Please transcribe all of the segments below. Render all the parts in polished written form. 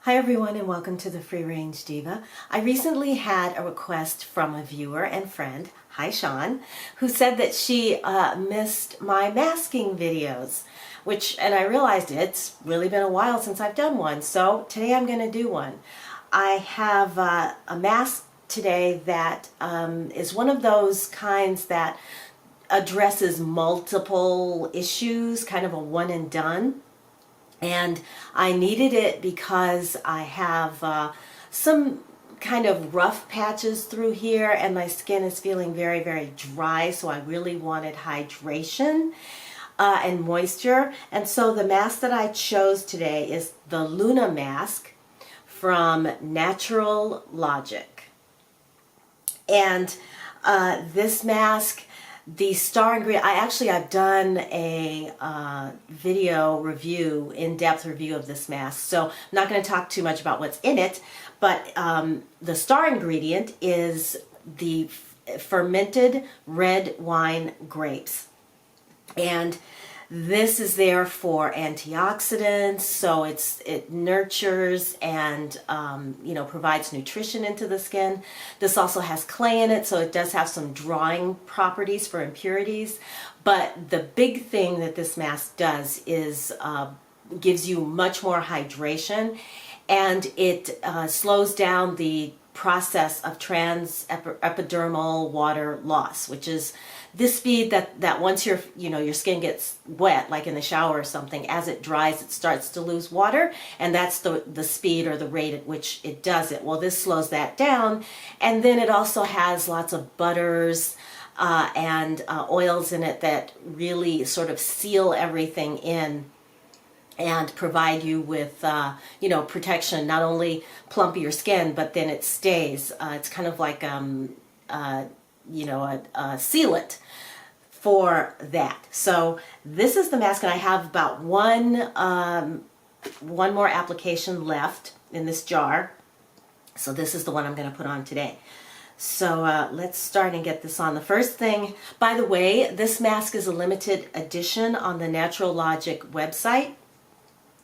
Hi everyone and welcome to the Free Range Diva. I recently had a request from a viewer and friend, hi Sean, who said that she missed my masking videos, and I realized it's really been a while since I've done one, so today I'm going to do one. I have a mask today that is one of those kinds that addresses multiple issues, kind of a one and done. And I needed it because I have some kind of rough patches through here and my skin is feeling very, very dry, so I really wanted hydration and moisture. And so the mask that I chose today is the Luna mask from Natural Logic. And this mask, the star ingredient, I've done a video review, in-depth review of this mask, so I'm not going to talk too much about what's in it, but the star ingredient is the fermented red wine grapes. And this is there for antioxidants, so it nurtures and provides nutrition into the skin. This also has clay in it, so it does have some drawing properties for impurities. But the big thing that this mask does is gives you much more hydration, and it slows down the process of epidermal water loss, which is this speed that once your skin gets wet, like in the shower or something, as it dries it starts to lose water, and that's the speed or the rate at which it does it. Well, this slows that down, and then it also has lots of butters and oils in it that really sort of seal everything in and provide you with protection, not only plump your skin, but then it stays. It's kind of like a sealant for that. So this is the mask, and I have about one more application left in this jar. So this is the one I'm going to put on today. So let's start and get this on. The first thing, by the way, this mask is a limited edition on the Natural Logic website.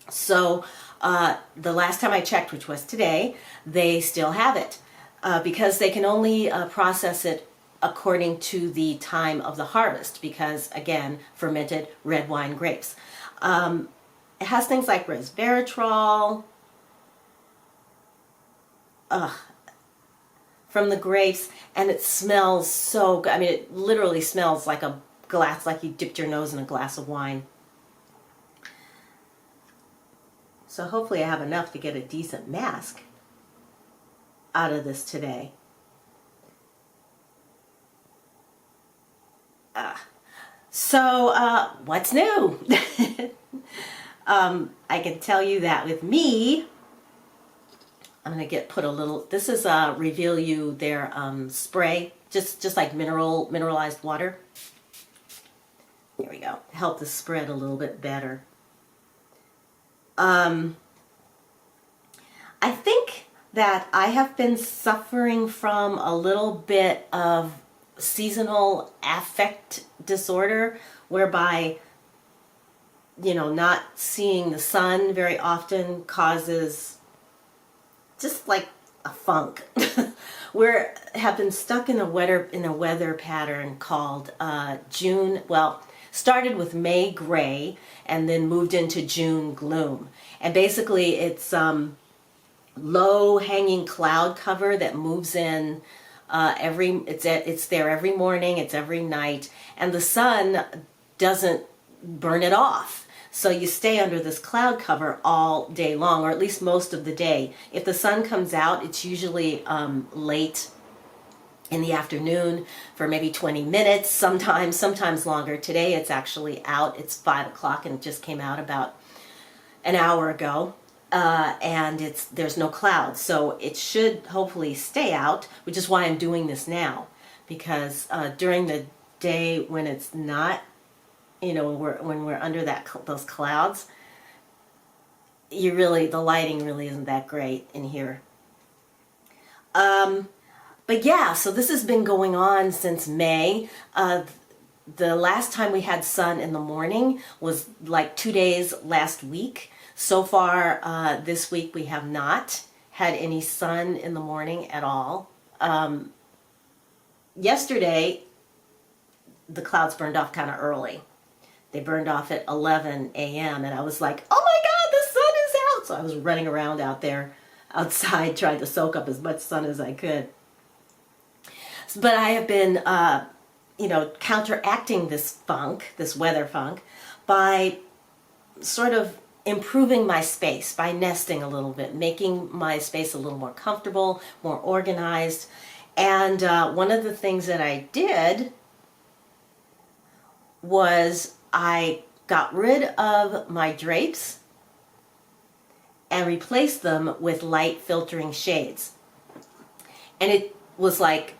So the last time I checked, which was today, they still have it because they can only process it according to the time of the harvest, because again, fermented red wine grapes. It has things like resveratrol from the grapes, and it smells so good. I mean, it literally smells like a glass, like you dipped your nose in a glass of wine. So hopefully I have enough to get a decent mask out of this today. So what's new? I can tell you that with me, I'm going to put a little, this is Reveal You, their spray, just like mineralized water. Here we go. Help this spread a little bit better. I think that I have been suffering from a little bit of seasonal affect disorder, whereby not seeing the sun very often causes just like a funk. Have been stuck in a weather pattern called June, well, started with May gray and then moved into June gloom. And basically it's low hanging cloud cover that moves in it's there every morning, it's every night, and the sun doesn't burn it off. So you stay under this cloud cover all day long, or at least most of the day. If the sun comes out, it's usually late in the afternoon for maybe 20 minutes, sometimes longer. Today it's actually out. It's 5 o'clock and it just came out about an hour ago. And there's no clouds, so it should hopefully stay out, which is why I'm doing this now, because during the day when it's not, when we're under those clouds, the lighting really isn't that great in here. But yeah, so this has been going on since May. The last time we had sun in the morning was like 2 days last week. So far this week we have not had any sun in the morning at all. Yesterday the clouds burned off kind of early. They burned off at 11 a.m. and I was like, oh my God, the sun is out. So I was running around out there outside trying to soak up as much sun as I could. But I have been, counteracting this funk, this weather funk, by sort of improving my space, by nesting a little bit, making my space a little more comfortable, more organized. And one of the things that I did was I got rid of my drapes and replaced them with light filtering shades. And it was like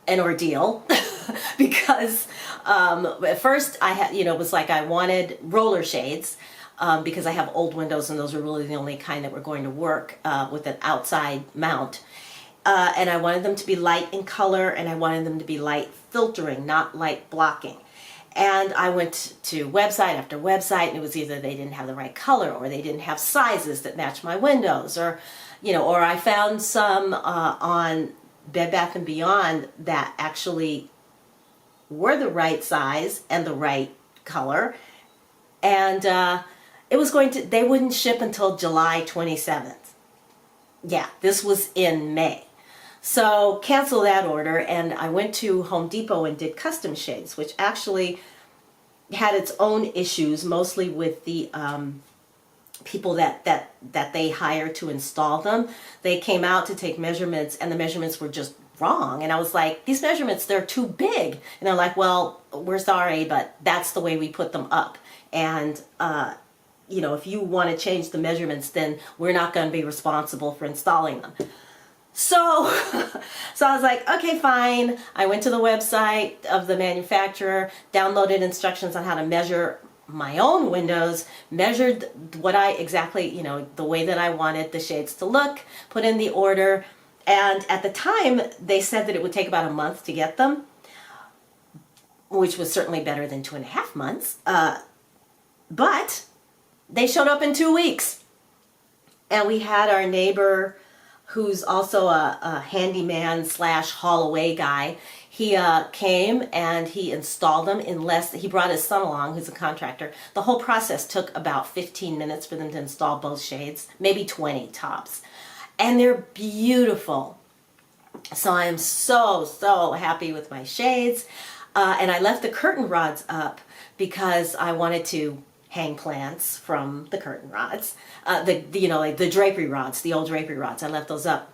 an ordeal because at first I had, it was like I wanted roller shades because I have old windows and those are really the only kind that were going to work with an outside mount. And I wanted them to be light in color and I wanted them to be light filtering, not light blocking. And I went to website after website and it was either they didn't have the right color or they didn't have sizes that match my windows, or I found some on Bed Bath & Beyond that actually were the right size and the right color. And they wouldn't ship until July 27th. Yeah, this was in May. So cancel that order, and I went to Home Depot and did custom shades, which actually had its own issues, mostly with the people that they hire to install them. They came out to take measurements, and the measurements were just wrong. And I was like, these measurements, they're too big. And they're like, well, we're sorry, but that's the way we put them up. And if you want to change the measurements, then we're not going to be responsible for installing them. So I was like, okay, fine. I went to the website of the manufacturer, downloaded instructions on how to measure my own windows, measured what I exactly, the way that I wanted the shades to look, put in the order. And at the time, they said that it would take about a month to get them, which was certainly better than 2.5 months. But they showed up in 2 weeks. And we had our neighbor, who's also a handyman / haul away guy. He came and he installed them he brought his son along, who's a contractor. The whole process took about 15 minutes for them to install both shades, maybe 20 tops. And they're beautiful. So I am so happy with my shades. And I left the curtain rods up because I wanted to hang plants from the curtain rods, the drapery rods, the old drapery rods. I left those up,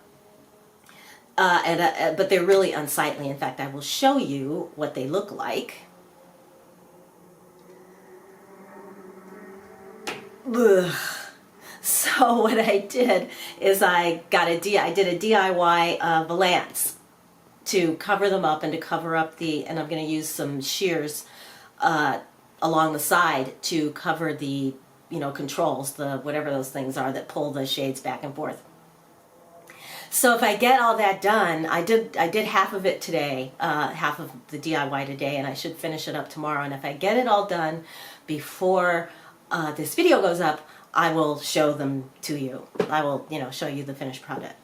but they're really unsightly. In fact, I will show you what they look like. Ugh. So what I did is I did a DIY valance to cover them up and to cover up and I'm going to use some shears along the side to cover the, controls, the whatever those things are that pull the shades back and forth. So if I get all that done, I did half of it today, half of the DIY today, and I should finish it up tomorrow. And if I get it all done before this video goes up, I will show them to you. I will, show you the finished project.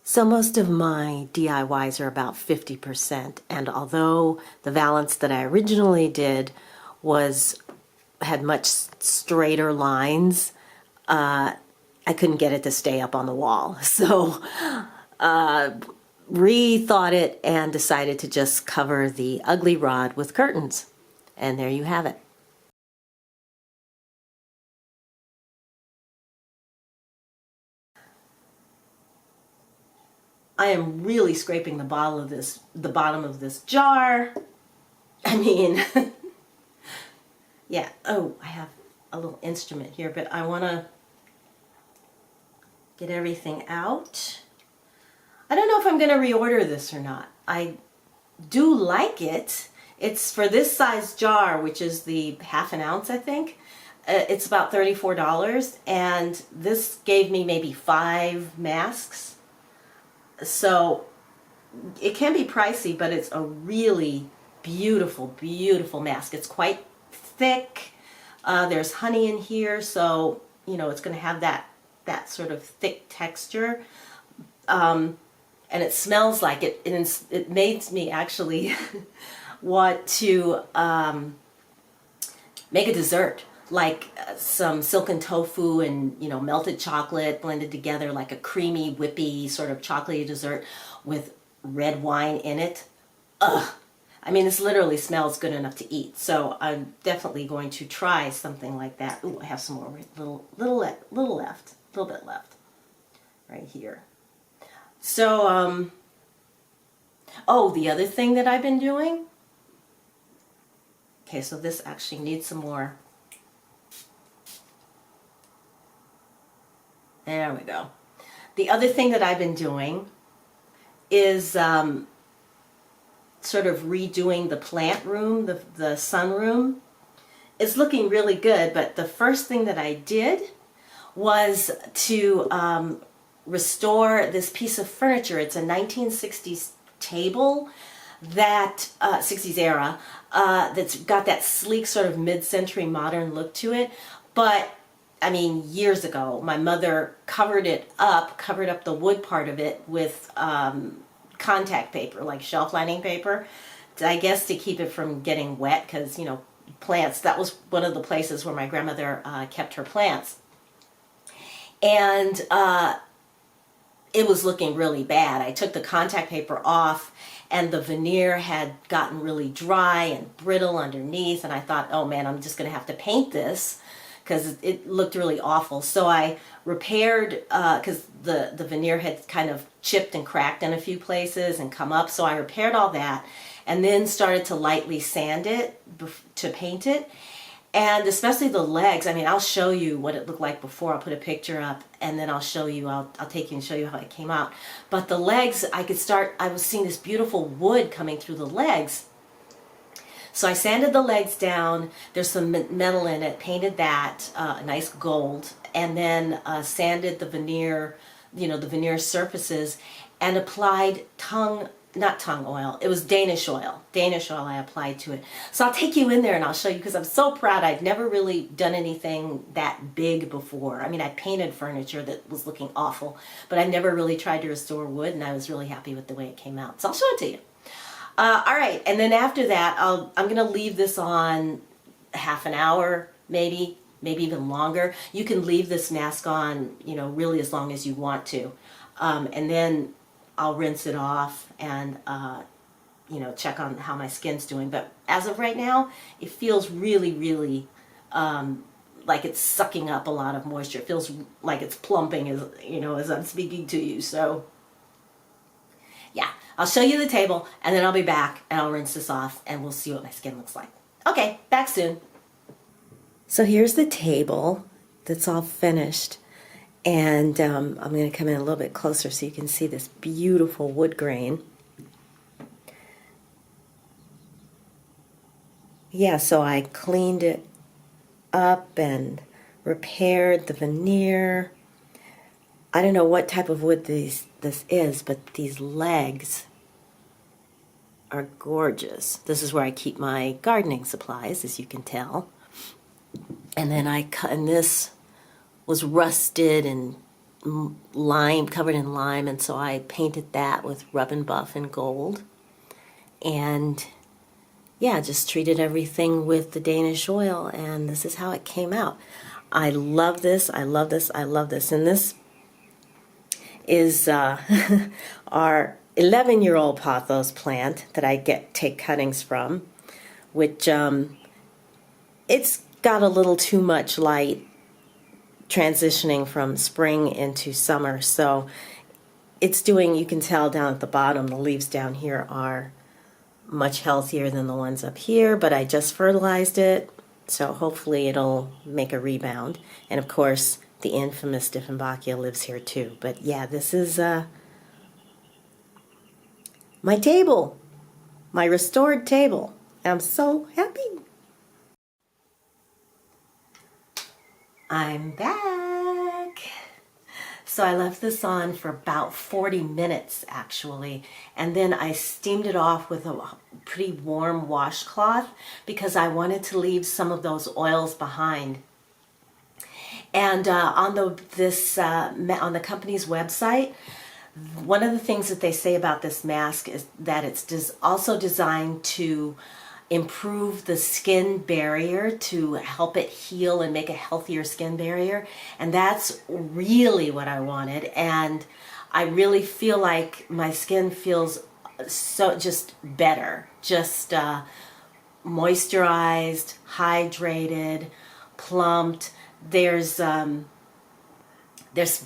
So most of my DIYs are about 50%, and although the valance that I originally did had much straighter lines, I couldn't get it to stay up on the wall. So rethought it and decided to just cover the ugly rod with curtains. And there you have it. I am really scraping the bottom of this jar. I mean, yeah. Oh, I have a little instrument here, but I want to get everything out. I don't know if I'm going to reorder this or not. I do like it. It's for this size jar, which is the 1/2 ounce, I think. It's about $34, and this gave me maybe 5 masks. So it can be pricey, but it's a really beautiful, beautiful mask. It's quite thick. There's honey in here, so you know it's going to have that sort of thick texture. And it smells like it. It makes me actually want to make a dessert, like some silken tofu and, you know, melted chocolate blended together, like a creamy, whippy sort of chocolatey dessert with red wine in it. Ugh. I mean, this literally smells good enough to eat. So I'm definitely going to try something like that. Ooh, I have some more, little left, a little bit left right here. So, oh, the other thing that I've been doing. Okay, so this actually needs some more. There we go. The other thing that I've been doing is sort of redoing the plant room, the sun room. It's looking really good, but the first thing that I did was to restore this piece of furniture. It's a 1960s table that 60s era that's got that sleek sort of mid-century modern look to it. But I mean, years ago, my mother covered up the wood part of it with contact paper, like shelf lining paper, I guess to keep it from getting wet, because, you know, plants, that was one of the places where my grandmother kept her plants. And it was looking really bad. I took the contact paper off, and the veneer had gotten really dry and brittle underneath, and I thought, oh man, I'm just going to have to paint this because it looked really awful. So I repaired, because the veneer had kind of chipped and cracked in a few places and come up, so I repaired all that and then started to lightly sand it to paint it. And especially the legs, I mean, I'll show you what it looked like before. I'll put a picture up, and then I'll show you, I'll take you and show you how it came out. But the legs, I was seeing this beautiful wood coming through the legs. So I sanded the legs down. There's some metal in it, painted that a nice gold, and then sanded the veneer, you know, the veneer surfaces, and applied not tongue oil, it was Danish oil I applied to it. So I'll take you in there and I'll show you, because I'm so proud. I'd never really done anything that big before. I mean, I painted furniture that was looking awful, but I never really tried to restore wood, and I was really happy with the way it came out. So I'll show it to you. All right, and then after that, I'm going to leave this on half an hour, maybe even longer. You can leave this mask on, you know, really as long as you want to. And then I'll rinse it off and, you know, check on how my skin's doing. But as of right now, it feels really, really like it's sucking up a lot of moisture. It feels like it's plumping, as you know, as I'm speaking to you. So yeah, I'll show you the table, and then I'll be back and I'll rinse this off, and we'll see what my skin looks like. Okay, back soon. So here's the table that's all finished. And I'm going to come in a little bit closer so you can see this beautiful wood grain. Yeah, so I cleaned it up and repaired the veneer. I don't know what type of wood this is, but these legs are gorgeous. This is where I keep my gardening supplies, as you can tell. And then I cut, and this was rusted and lime, covered in lime, and so I painted that with rub and buff in gold. And yeah, just treated everything with the Danish oil, and this is how it came out. I love this, I love this, I love this. And this is our 11-year-old pothos plant that I take cuttings from, which it's got a little too much light transitioning from spring into summer, so it's doing, you can tell down at the bottom, the leaves down here are much healthier than the ones up here, but I just fertilized it, so hopefully it'll make a rebound. And of course, the infamous Dieffenbachia lives here too. But yeah, this is my table, my restored table. I'm so happy. I'm back. So I left this on for about 40 minutes actually, and then I steamed it off with a pretty warm washcloth because I wanted to leave some of those oils behind. And on the company's website, one of the things that they say about this mask is that it's also designed to improve the skin barrier, to help it heal and make a healthier skin barrier. And that's really what I wanted. And I really feel like my skin feels so just better, just moisturized, hydrated, plumped. There's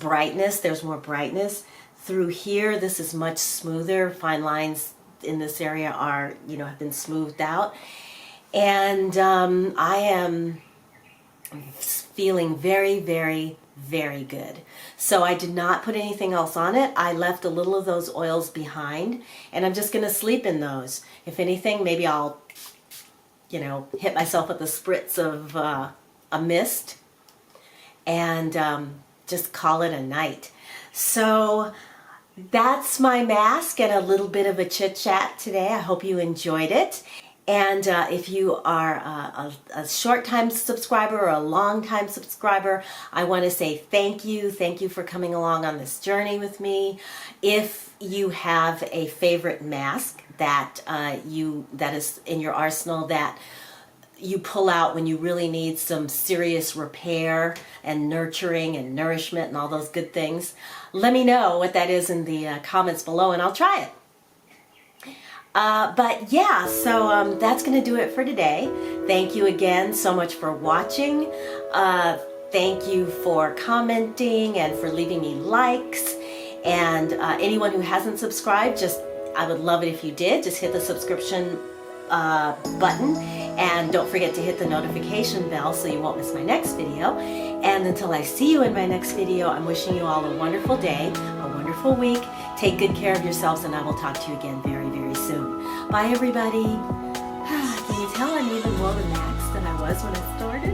brightness, there's more brightness. Through here, this is much smoother. Fine lines in this area are, have been smoothed out. And I am feeling very, very, very good. So I did not put anything else on it. I left a little of those oils behind, and I'm just going to sleep in those. If anything, maybe I'll, hit myself with a spritz of a mist and just call it a night. So that's my mask and a little bit of a chit chat today. I hope you enjoyed it. And if you are a short-time subscriber or a long-time subscriber, I want to say thank you. Thank you for coming along on this journey with me. If you have a favorite mask that is in your arsenal that you pull out when you really need some serious repair and nurturing and nourishment and all those good things, let me know what that is in the comments below and I'll try it. But yeah, so that's going to do it for today. Thank you again so much for watching. Thank you for commenting and for leaving me likes. And anyone who hasn't subscribed, I would love it if you did. Just hit the subscription button, and don't forget to hit the notification bell so you won't miss my next video. And until I see you in my next video, I'm wishing you all a wonderful day, a wonderful week. Take good care of yourselves, and I will talk to you again very, very soon. Bye, everybody. Can you tell I'm even more relaxed than I was when I started?